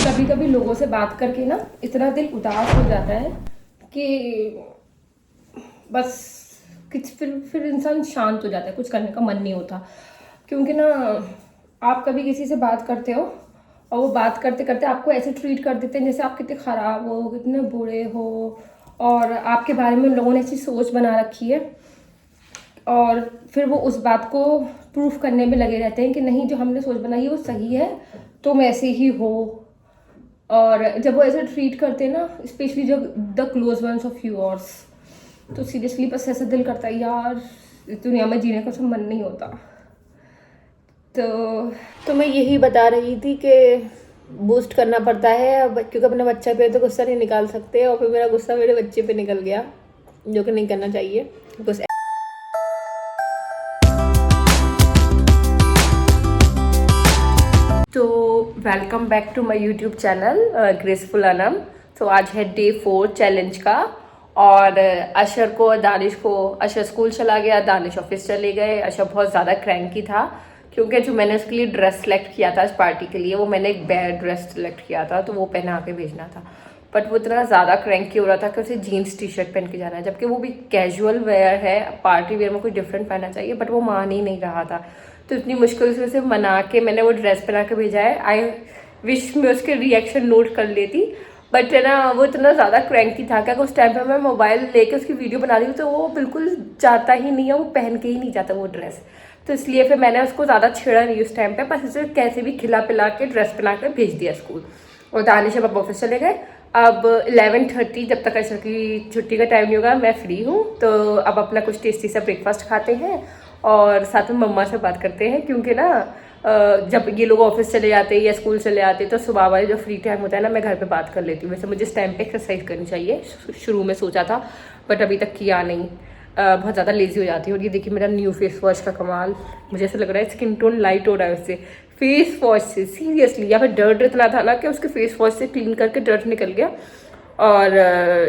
कभी कभी लोगों से बात करके ना इतना दिल उदास हो जाता है कि बस फिर इंसान शांत हो जाता है, कुछ करने का मन नहीं होता। क्योंकि ना आप कभी किसी से बात करते हो और वो बात करते करते आपको ऐसे ट्रीट कर देते हैं जैसे आप कितने ख़राब हो, कितने बुरे हो, और आपके बारे में उन लोगों ने ऐसी सोच बना रखी है और फिर वो उस बात को प्रूफ करने में लगे रहते हैं कि नहीं, जो हमने सोच बनाई है वो सही है, तुम ऐसे ही हो। और जब वो ऐसे ट्रीट करते हैं ना, स्पेशली जब the close ones of yours, तो सीरियसली बस ऐसा दिल करता है यार इस दुनिया में जीने का सब मन नहीं होता। तो मैं यही बता रही थी कि बूस्ट करना पड़ता है अब, क्योंकि अपने बच्चे पे तो गुस्सा नहीं निकाल सकते, और फिर मेरा गुस्सा मेरे बच्चे पे निकल गया, जो कि नहीं करना चाहिए बस। तो welcome back to my YouTube channel graceful Anam. तो आज है डे 4 चैलेंज का, और अशर को और दानिश को, अशर स्कूल चला गया, दानिश ऑफिस चले गए। अशर बहुत ज़्यादा क्रैंकी था क्योंकि जो मैंने उसके लिए ड्रेस सेलेक्ट किया था इस पार्टी के लिए, वो मैंने एक बैड ड्रेस सेलेक्ट किया था, तो वो पहना के भेजना था। बट वो इतना ज़्यादा क्रैंकी हो रहा था कि उसे जीन्स टी शर्ट पहन के जाना है, जबकि वो भी कैजुअल वेयर है, पार्टी वेयर में कुछ डिफरेंट पहनना चाहिए, बट वो मान ही नहीं रहा था। तो इतनी मुश्किल से उसे मना के मैंने वो ड्रेस पहना के भेजा है। आई विश मैं उसके रिएक्शन नोट कर लेती, बट है ना वो इतना ज़्यादा क्रैंकी था कि अगर उस टाइम पे मैं मोबाइल लेके उसकी वीडियो बना रही हूँ तो वो बिल्कुल जाता ही नहीं है, वो पहन के ही नहीं जाता वो ड्रेस। तो इसलिए फिर मैंने उसको ज़्यादा छेड़ा नहीं उस टाइम पे, बस उसे कैसे भी खिला पिला के ड्रेस पहना के भेज दिया स्कूल। और दानिश अब ऑफिस चले गए। अब 11:30, जब तक अशर की छुट्टी का टाइम नहीं होगा मैं फ्री हूँ, तो अब अपना कुछ टेस्टी सा ब्रेकफास्ट खाते हैं और साथ में मम्मा से बात करते हैं। क्योंकि ना जब ये लोग ऑफिस चले जाते हैं या स्कूल चले जाते हैं तो सुबह वाले जो फ्री टाइम होता है ना, मैं घर पे बात कर लेती हूँ। वैसे मुझे इस टाइम पे एक्सरसाइज करनी चाहिए, शुरू में सोचा था बट अभी तक किया नहीं, बहुत ज़्यादा लेजी हो जाती है। और ये देखिए मेरा न्यू फेस वॉश का कमाल, मुझे ऐसा लग रहा है स्किन टोन लाइट हो रहा है उससे, फेस वॉश से, सीरियसली। या फिर डर्ट इतना था ना कि उसके फेस वॉश से क्लीन करके डर्ट निकल गया, और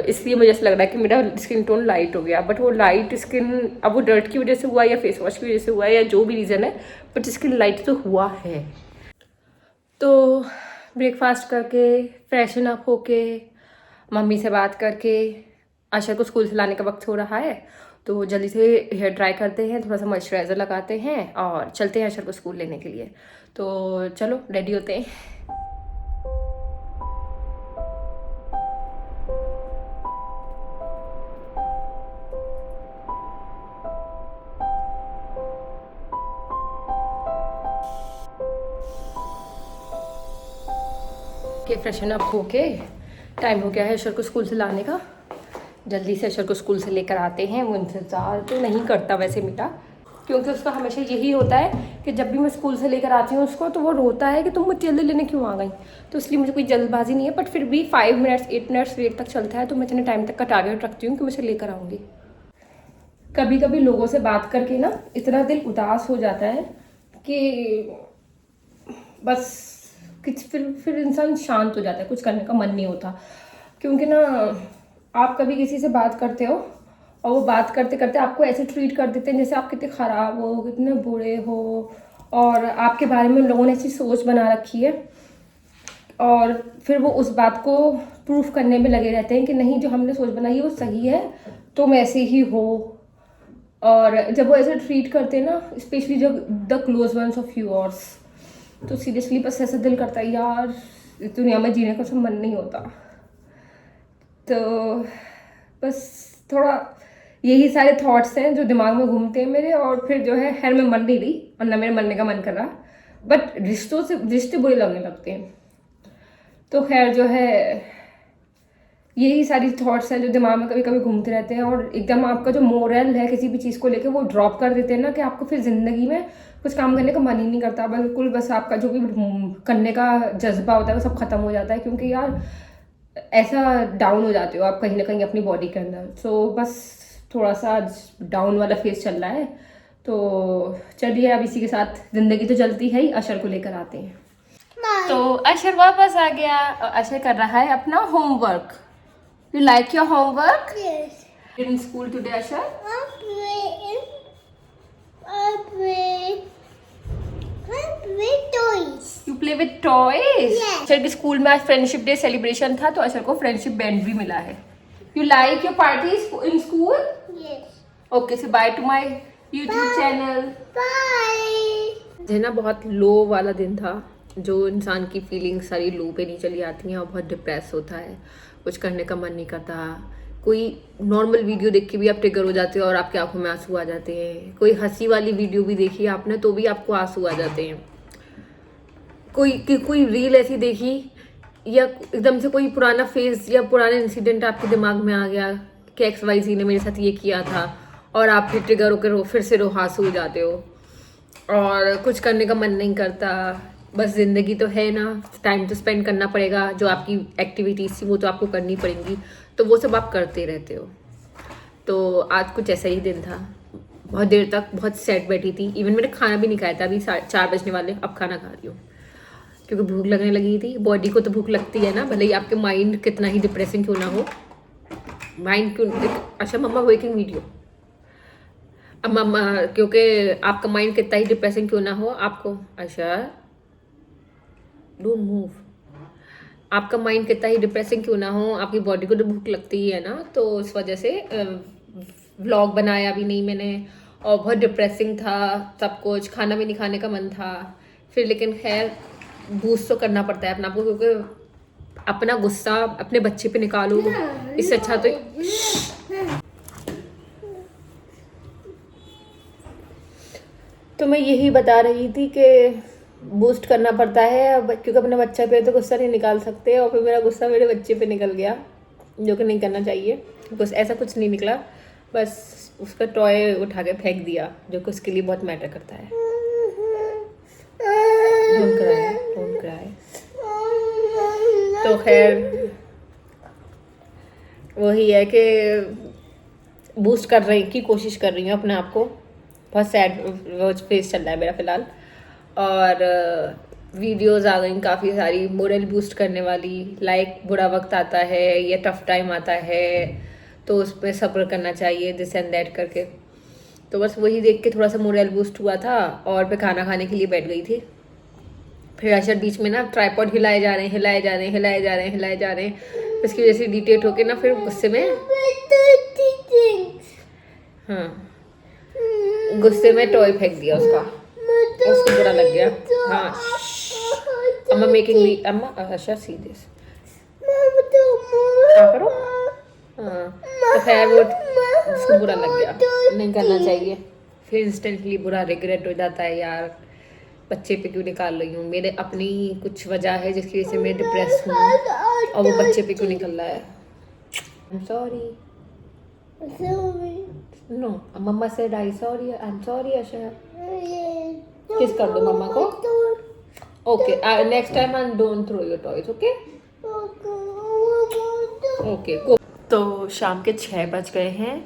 इसलिए मुझे ऐसा लग रहा है कि मेरा स्किन टोन लाइट हो गया। बट वो लाइट स्किन अब वो डर्ट की वजह से हुआ या फेस वॉश की वजह से हुआ या जो भी रीज़न है, बट स्किन लाइट तो हुआ है। तो ब्रेकफास्ट करके फ्रेशन अप होके मम्मी से बात करके आशा को स्कूल से लाने का वक्त हो रहा है, तो जल्दी से हेयर ड्राई करते हैं, थोड़ा सा मॉइस्चराइज़र लगाते हैं और चलते हैं आशा को स्कूल लेने के लिए। तो चलो रेडी होते हैं। के फ्रेशन अप होके टाइम हो गया है अशर को स्कूल से लाने का। जल्दी से अशर को स्कूल से लेकर आते हैं। वो इंतज़ार तो नहीं करता वैसे मेरा, क्योंकि उसका हमेशा यही होता है कि जब भी मैं स्कूल से लेकर आती हूँ उसको, तो वो रोता है कि तुम मुझे जल्दी लेने क्यों आ गई। तो इसलिए मुझे कोई जल्दबाजी नहीं है, बट फिर भी 5 मिनट्स 8 मिनट्स वेट तक चलता है, तो मैं इतने टाइम तक का टारगेट रखती हूँ कि मैं उसे लेकर आऊँगी। कभी कभी लोगों से बात करके ना इतना दिल उदास हो जाता है कि बस फिर इंसान शांत हो जाता है, कुछ करने का मन नहीं होता। क्योंकि ना आप कभी किसी से बात करते हो और वो बात करते करते आपको ऐसे ट्रीट कर देते हैं जैसे आप कितने ख़राब हो, कितने बुरे हो, और आपके बारे में उन लोगों ने ऐसी सोच बना रखी है, और फिर वो उस बात को प्रूफ करने में लगे रहते हैं कि नहीं, जो हमने सोच बनाई है वो सही है, तुम ऐसे ही हो। और जब वो ऐसे ट्रीट करते हैं ना, स्पेशली जब the close ones of yours, तो सीरियसली बस ऐसा दिल करता है यार इस दुनिया में जीने का सब मन नहीं होता। तो बस थोड़ा यही सारे थॉट्स हैं जो दिमाग में घूमते हैं मेरे, और फिर जो है खैर मैं मन नहीं रही, वरना मेरे मरने का मन कर रहा, बट रिश्ते बुरे लगने लगते हैं। तो खैर जो है यही सारी थॉट्स हैं जो दिमाग में कभी कभी घूमते रहते हैं, और एकदम आपका जो मोरल है किसी भी चीज़ को लेकर वो ड्रॉप कर देते हैं ना, कि आपको फिर ज़िंदगी में कुछ काम करने का मन ही नहीं करता, बिल्कुल बस आपका जो भी करने का जज्बा होता है वो सब खत्म हो जाता है। क्योंकि यार ऐसा डाउन हो जाते हो आप कहीं ना कहीं अपनी बॉडी के अंदर। सो बस थोड़ा सा डाउन वाला फेज चल रहा है, तो चलिए अब इसी के साथ ज़िंदगी तो चलती है ही, अशर को लेकर आते हैं। तो अशर वापस आ गया, अशर कर रहा है अपना homework. You like your homework? Yes. In school today, Asha? With toys. You play with toys. Yes. अशर के स्कूल में आज फ्रेंडशिप डे सेलिब्रेशन था तो अशर को फ्रेंडशिप बैंड भी मिला है। You like your party in school? Yes. Okay, so by two my YouTube channel. Bye. है ना, बहुत लो वाला दिन था, जो इंसान की फीलिंग्स सारी लो पे नहीं चली आती हैं और बहुत डिप्रेस होता है, कुछ करने का मन नहीं करता। कोई नॉर्मल वीडियो देख के भी आप ट्रिगर हो जाते हो और आपकी आंखों में आंसू आ जाते हैं। कोई हंसी वाली वीडियो भी देखी आपने तो भी आपको आंसू आ जाते हैं। कोई रील ऐसी देखी या एकदम से कोई पुराना फेज या पुराना इंसिडेंट आपके दिमाग में आ गया कि XYZ ने मेरे साथ ये किया था और आप फिर ट्रिगर होकर फिर से रोहासू हो जाते हो और कुछ करने का मन नहीं करता। बस ज़िंदगी तो है ना, टाइम तो स्पेंड करना पड़ेगा, जो आपकी एक्टिविटीज़ थी वो तो आपको करनी पड़ेंगी, तो वो सब आप करते रहते हो। तो आज कुछ ऐसा ही दिन था। बहुत देर तक बहुत सैड बैठी थी, इवन मैंने खाना भी नहीं खाया था। अभी 4 बजने वाले, अब खाना खा रही हूँ क्योंकि भूख लगने लगी थी। बॉडी को तो भूख लगती है ना, भले ही आपके माइंड कितना ही डिप्रेसिंग क्यों ना हो। माइंड क्यों, अच्छा मम्मा वेकिंग वीडियो। अब मम्मा, क्योंकि आपका माइंड कितना ही डिप्रेसिंग क्यों ना हो, आपको अच्छा डोंट मूव, आपका माइंड कितना ही डिप्रेसिंग क्यों ना हो, आपकी बॉडी को तो भूख लगती ही है ना। तो उस वजह से व्लॉग बनाया भी नहीं मैंने और बहुत डिप्रेसिंग था सब कुछ, खाना भी नहीं खाने का मन था। फिर लेकिन खैर बूस्ट तो करना पड़ता है अपना आपको, क्योंकि अपना गुस्सा अपने बच्चे पे निकालो, इससे अच्छा तो मैं यही बता रही थी कि बूस्ट करना पड़ता है क्योंकि अपने बच्चे पे तो गुस्सा नहीं निकाल सकते। और फिर मेरा गुस्सा मेरे बच्चे पे निकल गया, जो कि नहीं करना चाहिए। कुछ ऐसा कुछ नहीं निकला, बस उसका टॉय उठा के फेंक दिया, जो कि उसके लिए बहुत मैटर करता है। Don't cry, don't cry. तो खैर वही है कि बूस्ट कर रही की कोशिश कर रही हूँ अपने आप को। बहुत सैड फेस चल रहा है मेरा फ़िलहाल, और वीडियोस आ गई काफ़ी सारी मोरल बूस्ट करने वाली, लाइक बुरा वक्त आता है या टफ टाइम आता है तो उस पर सब्र करना चाहिए, दिस एंड दैट करके। तो बस वही देख के थोड़ा सा मोरल बूस्ट हुआ था और फिर खाना खाने के लिए बैठ गई थी। फिर अशर बीच में ना ट्राइपॉड हिलाए जा रहे हैं, इसकी वजह से इरिटेट होके ना फिर गुस्से में, हाँ गुस्से में टॉय फेंक दिया उसका, उसको बुरा लग गया। हाँ अम्मा मेकिंग, अम्मा अच्छा सी दिस करो। हाँ तो खैर वो उसको बुरा लग गया, नहीं करना चाहिए। फिर इंस्टेंटली बुरा रिग्रेट हो जाता है, यार बच्चे पे क्यों निकाल रही हूँ। मेरे अपनी कुछ वजह है जिसकी वजह से मैं डिप्रेस हूँ और वो बच्चे पे क्यों निकल रहा है। I am sorry. No mamma said I sorry, I am sorry Ashar. Kiss कर दो मम्मा को। Okay next time I don't throw your toys, okay okay. तो शाम के 6 बज गए हैं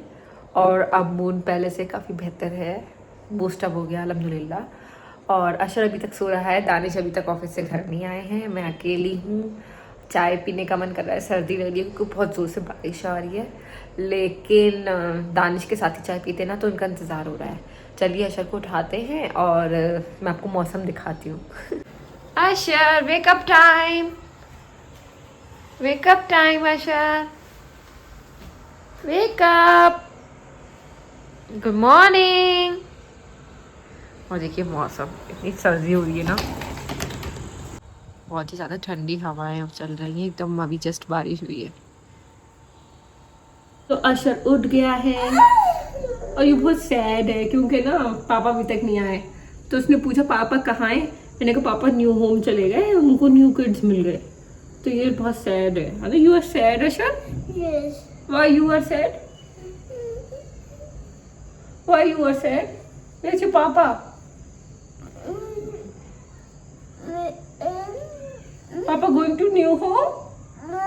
और अब मूड पहले से काफ़ी बेहतर है, बूस्ट अप हो गया अल्हम्दुलिल्लाह। और अशर अभी तक सो रहा है, दानिश अभी तक ऑफिस से घर नहीं आए हैं, मैं अकेली हूँ। चाय पीने का मन कर रहा है, सर्दी लग रही है क्योंकि बहुत ज़ोर से बारिश आ रही है, लेकिन दानिश के साथ ही चाय पीते ना तो उनका इंतज़ार हो रहा है। चलिए अशर को उठाते हैं और मैं आपको मौसम दिखाती हूँ। अशर वेकअप टाइम, वेकअप टाइम अशर, वेकअप, गुड मॉर्निंग। और देखिए मौसम, इतनी सर्दी हो रही है ना, बहुत ही ज़्यादा ठंडी हवाएं चल रही हैं एकदम, अभी जस्ट बारिश हुई है। तो अशर उठ गया है और ये बहुत सैड है क्योंकि ना पापा अभी तक नहीं आए। तो उसने पूछा पापा कहाँ हैं, मैंने कहा पापा न्यू होम चले गए, उनको न्यू किड्स मिल गए। तो ये बहुत सैड है। यू आर सैड अशर? Yes. Why you are sad? Why you are sad? Where's your papa? Papa going to new home? No,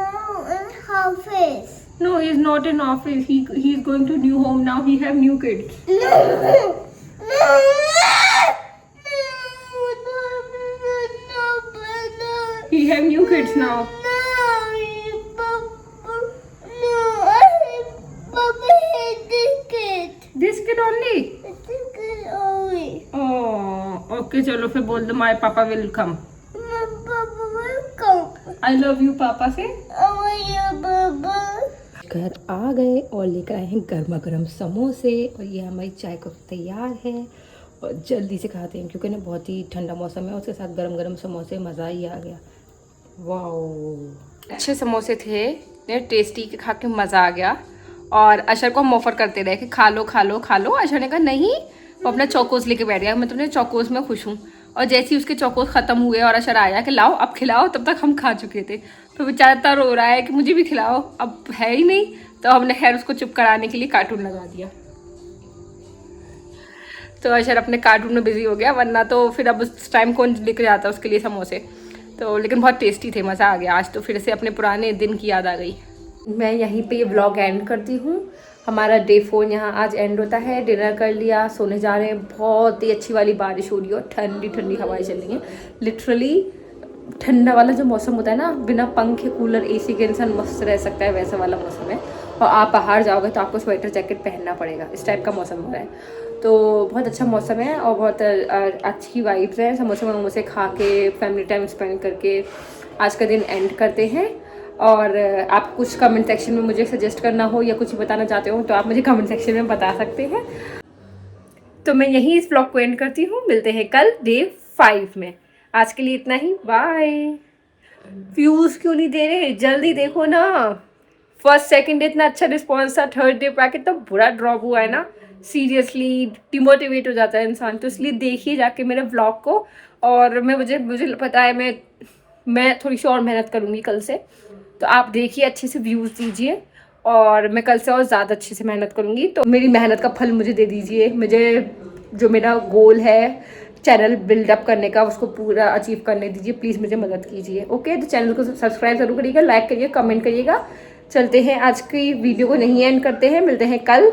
in office. No, he's not in office. He's going to new home now. He have new kids. He have new kids now. This kid only? Oh, okay चलो फिर बोल दो my पापा will come. Papa will come. I love you पापा से। Oh, yeah, Baba. घर आ गए और लेकर आए हैं गर्मा गर्म समोसे और ये हमारी चाय कप तैयार है और जल्दी से खाते हैं क्योंकि ना बहुत ही ठंडा मौसम है, उसके साथ गरम गरम समोसे मज़ा ही आ गया। वाओ अच्छे समोसे थे, इतने टेस्टी के खा के मज़ा आ गया। और अशर को हम ऑफर करते रहे कि खा लो खा लो खा लो। अशर ने कहा नहीं, वो अपना चौकोस लेके बैठ गया। मैं तो अपने चौकोस में खुश हूँ। और जैसे ही उसके चौकोस ख़त्म हुए और अशर आया कि लाओ अब खिलाओ, तब तक हम खा चुके थे। तो बेचारा इतना रो रहा है कि मुझे भी खिलाओ, अब है ही नहीं। तो हमने खैर उसको चुप कराने के लिए कार्टून लगा दिया। तो अशर अपने कार्टून में बिजी हो गया, वरना तो फिर अब उस टाइम कौन लेकर जाता उसके लिए समोसे। तो लेकिन बहुत टेस्टी थे, मज़ा आ गया। आज तो फिर से अपने पुराने दिन की याद आ गई। मैं यहीं पे ये व्लॉग एंड करती हूँ। हमारा डे 4 यहाँ आज एंड होता है। डिनर कर लिया, सोने जा रहे हैं। बहुत ही अच्छी वाली बारिश हो रही है और ठंडी ठंडी हवाएं चल रही हैं। लिटरली ठंडा वाला जो मौसम होता है ना, बिना पंखे कूलर एसी के इंसान मस्त रह सकता है, वैसा वाला मौसम है। और आप बाहर जाओगे तो आपको स्वेटर जैकेट पहनना पड़ेगा, इस टाइप का मौसम हो रहा है। तो बहुत अच्छा मौसम है और बहुत अच्छी वाइब्स हैं। समोसे वमोसे खा के फैमिली टाइम स्पेंड करके आज का दिन एंड करते हैं। और आप कुछ कमेंट सेक्शन में मुझे सजेस्ट करना हो या कुछ बताना चाहते हो तो आप मुझे कमेंट सेक्शन में बता सकते हैं। तो मैं यहीं इस व्लॉग को एंड करती हूँ। मिलते हैं कल डे 5 में। आज के लिए इतना ही, बाय। व्यूज़ क्यों नहीं दे रहे, जल्दी देखो ना। फर्स्ट सेकंड डे इतना अच्छा रिस्पॉन्स था, थर्ड डे पे तो बुरा ड्रॉप हुआ है ना। सीरियसली डिमोटिवेट हो जाता है इंसान। तो इसलिए देखिए जाके मेरे व्लॉग को। और मुझे पता है मैं थोड़ी सी और मेहनत करूँगी कल से। तो आप देखिए, अच्छे से व्यूज़ दीजिए और मैं कल से और ज़्यादा अच्छे से मेहनत करूँगी। तो मेरी मेहनत का फल मुझे दे दीजिए। मुझे जो मेरा गोल है चैनल बिल्डअप करने का, उसको पूरा अचीव करने दीजिए। प्लीज़ मुझे मदद कीजिए। ओके, तो चैनल को सब्सक्राइब ज़रूर करिएगा, लाइक करिए, कमेंट करिएगा। चलते हैं, आज की वीडियो को नहीं एंड करते हैं, मिलते हैं कल।